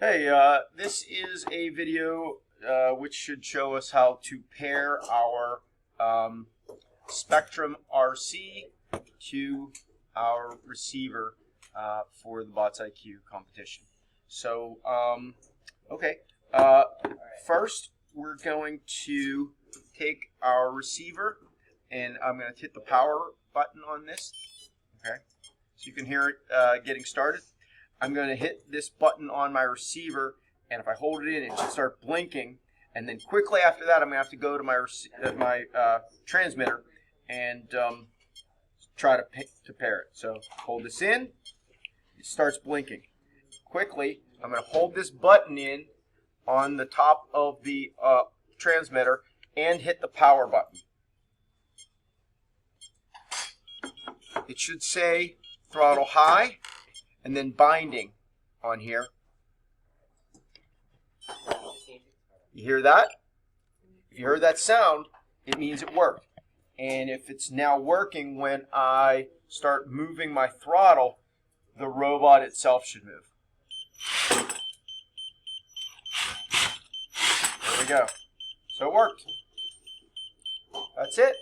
Hey, this is a video which should show us how to pair our Spektrum RC to our receiver for the Bots IQ competition. So, okay, first we're going to take our receiver and I'm going to hit the power button on this. Okay, so you can hear it getting started. I'm going to hit this button on my receiver, and if I hold it in, it should start blinking. And then quickly after that, I'm going to have to go to my transmitter and try to pair it. So hold this in, it starts blinking. Quickly, I'm going to hold this button in on the top of the transmitter and hit the power button. It should say throttle high and then binding on here. You hear that? If you heard that sound, it means it worked. And if it's now working when I start moving my throttle, the robot itself should move. There we go. So it worked. That's it.